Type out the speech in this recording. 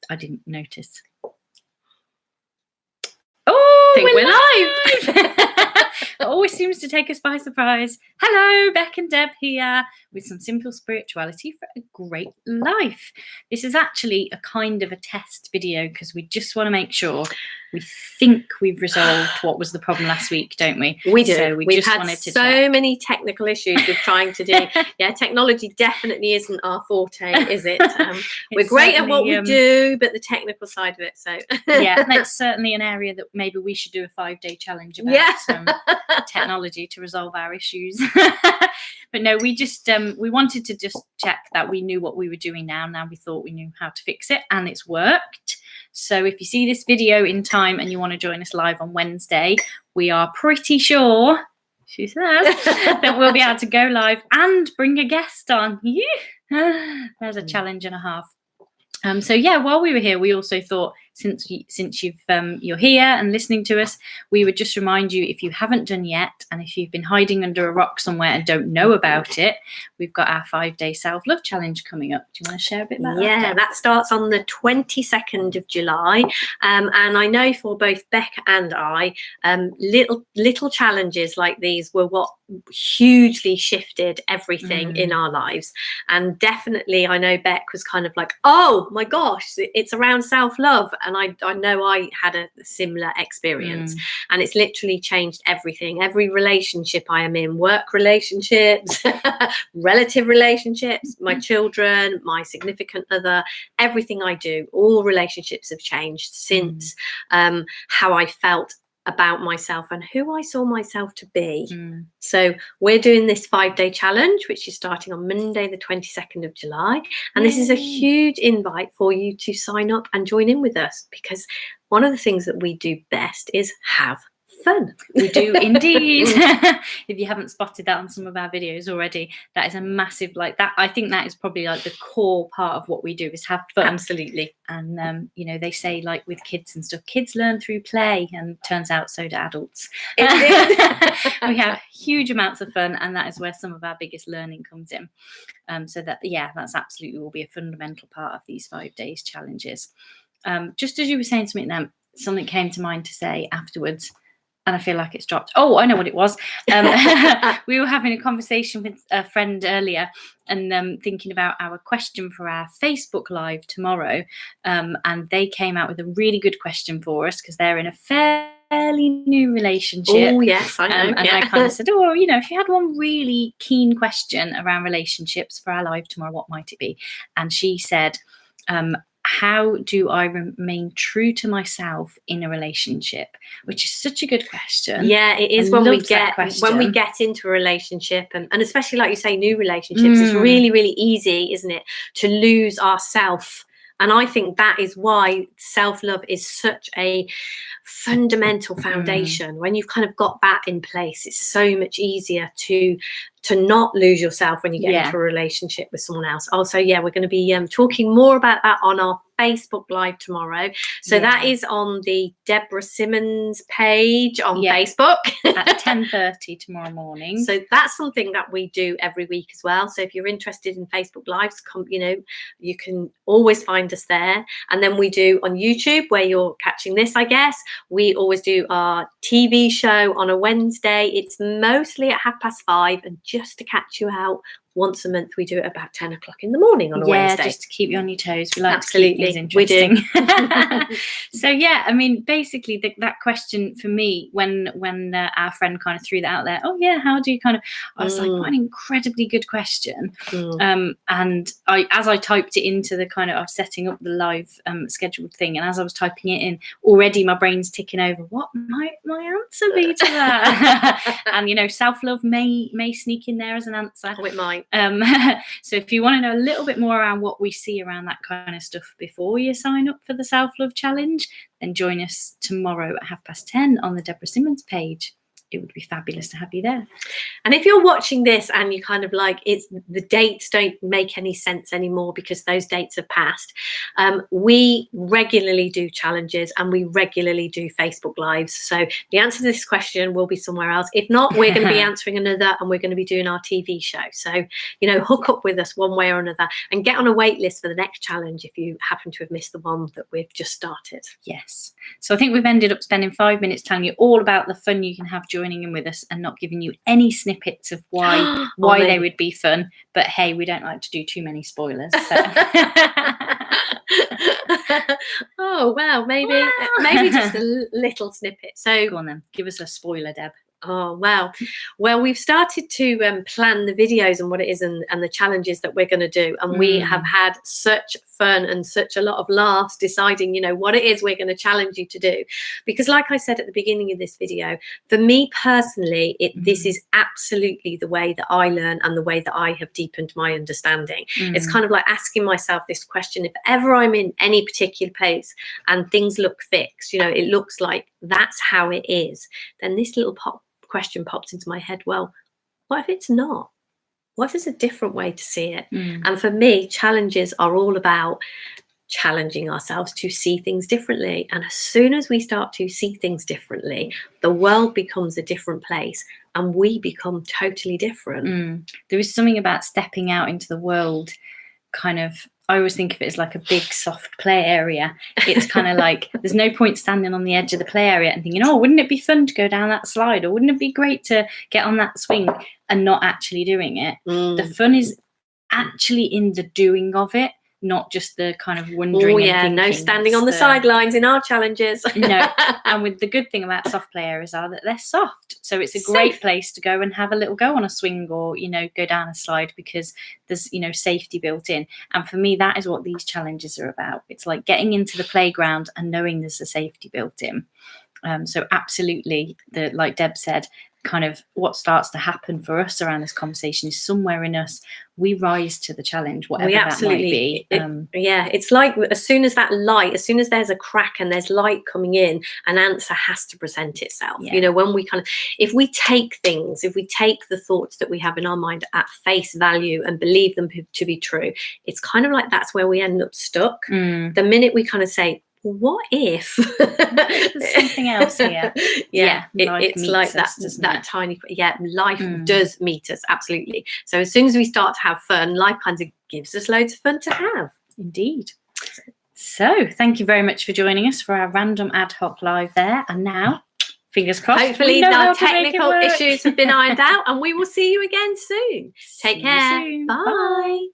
I didn't notice. Oh, we're live! It always seems to take us by surprise. Hello, Beck and Deb here with some simple spirituality for a great life. This is actually a kind of a test video because we just want to make sure we think we've resolved what was the problem last week, don't we? We do. So We've had so many technical issues with trying to do. Yeah, technology definitely isn't our forte, is it? We're great at what we do, but the technical side of it. So yeah, that's certainly an area that maybe we should do a 5-day challenge about some technology to resolve our issues. But no, we just we wanted to just check that we knew what we were doing now. Now we thought we knew how to fix it, and it's worked. So if you see this video in time and you want to join us live on Wednesday, we are pretty sure, she says, that we'll be able to go live and bring a guest on. There's a challenge and a half. So yeah, while we were here, we also thought since you're here and listening to us, we would just remind you, if you haven't done yet, and if you've been hiding under a rock somewhere and don't know about it, we've got our 5-day self-love challenge coming up. Do you want to share a bit about that? Yeah, that starts on the 22nd of July, and I know for both Beck and I, little challenges like these were what hugely shifted everything in our lives. And definitely, I know Beck was kind of like, oh my gosh, it's around self-love. And I know I had a similar experience, and it's literally changed everything. Every relationship I am in, work relationships, relative relationships, my children, my significant other, everything I do, all relationships have changed since how I felt about myself and who I saw myself to be. So we're doing this 5-day challenge, which is starting on Monday, the 22nd of July. And this is a huge invite for you to sign up and join in with us, because one of the things that we do best is have fun. We do indeed. If you haven't spotted that on some of our videos already, that is a massive, like that. I think that is probably like the core part of what we do, is have fun. Absolutely. And you know, they say like with kids and stuff, kids learn through play, and turns out so do adults. We have huge amounts of fun, and that is where some of our biggest learning comes in. So that, yeah, that's absolutely will be a fundamental part of these 5 days challenges. Just as you were saying something then, something came to mind to say afterwards, and I feel like it's dropped. Oh, I know what it was. We were having a conversation with a friend earlier, and thinking about our question for our Facebook Live tomorrow. And they came out with a really good question for us, because they're in a fairly new relationship. Oh, yes, I know. And I kind of said, oh, well, you know, if you had one really keen question around relationships for our live tomorrow, what might it be? And she said, how do I remain true to myself in a relationship? Which is such a good question. Yeah, it is. When we get into a relationship, and especially like you say, new relationships, it's really, really easy, isn't it, to lose ourself. And I think that is why self-love is such a fundamental foundation. When you've kind of got that in place, it's so much easier to not lose yourself when you get into a relationship with someone else. Also, we're going to be talking more about that on our Facebook Live tomorrow. So that is on the Deborah Simmons page on Facebook at 10:30 tomorrow morning. So that's something that we do every week as well. So if you're interested in Facebook Lives, you can always find us there. And then we do on YouTube, where you're catching this, I guess. We always do our TV show on a Wednesday. It's mostly at 5:30, and just to catch you out, once a month we do it about 10 o'clock in the morning on a Wednesday. Just to keep you on your toes. We like to keep things interesting. We do. So I mean, basically that question for me, when our friend kind of threw that out there, how do you kind of, I was like, what an incredibly good question. And as I typed it into the kind of, I was setting up the live scheduled thing, and as I was typing it in, already my brain's ticking over, what might my answer be to that? And you know, self-love may sneak in there as an answer. Oh, it might. So if you want to know a little bit more around what we see around that kind of stuff before you sign up for the self-love challenge, then join us tomorrow at 10:30 on the Deborah Simmons page. it would be fabulous to have you there. And if you're watching this and you kind of like, it's the dates don't make any sense anymore because those dates have passed, we regularly do challenges and we regularly do Facebook Lives. So the answer to this question will be somewhere else. If not, we're going to be answering another, and we're going to be doing our TV show. So, you know, hook up with us one way or another and get on a wait list for the next challenge if you happen to have missed the one that we've just started. Yes. So I think we've ended up spending 5 minutes telling you all about the fun you can have joining in with us and not giving you any snippets of why they would be fun. But hey, we don't like to do too many spoilers. So. Oh, well, maybe just a little snippet. So go on then, give us a spoiler, Deb. Oh, wow. Well, we've started to plan the videos and what it is and the challenges that we're going to do. And we have had such fun and such a lot of laughs deciding, you know, what it is we're going to challenge you to do. Because like I said at the beginning of this video, for me personally, this is absolutely the way that I learn and the way that I have deepened my understanding. It's kind of like asking myself this question: if ever I'm in any particular place and things look fixed, you know, it looks like that's how it is, then this little question pops into my head. Well, what if it's not? What if there's a different way to see it? And for me, challenges are all about challenging ourselves to see things differently. And as soon as we start to see things differently, the world becomes a different place and we become totally different. There is something about stepping out into the world, kind of, I always think of it as like a big soft play area. It's kind of like there's no point standing on the edge of the play area and thinking, oh, wouldn't it be fun to go down that slide, or wouldn't it be great to get on that swing, and not actually doing it. The fun is actually in the doing of it, not just the kind of wondering. Oh yeah, no standing on the sidelines in our challenges. No. And with the good thing about soft play areas are that they're soft, so it's a great place to go and have a little go on a swing, or, you know, go down a slide, because there's, you know, safety built in. And for me, that is what these challenges are about. It's like getting into the playground and knowing there's a safety built in. So absolutely, like Deb said, kind of what starts to happen for us around this conversation is somewhere in us we rise to the challenge, whatever that might be. Yeah, it's like as soon as there's a crack and there's light coming in, an answer has to present itself. You know, when we if we take the thoughts that we have in our mind at face value and believe them to be true, it's kind of like that's where we end up stuck. The minute we kind of say, what if there's something else here? It's like that tiny life does meet us, absolutely. So as soon as we start to have fun, life kind of gives us loads of fun to have. Indeed. So thank you very much for joining us for our random ad hoc live there. And now, fingers crossed, hopefully the technical issues have been ironed out, and we will see you again soon. Take care. Bye.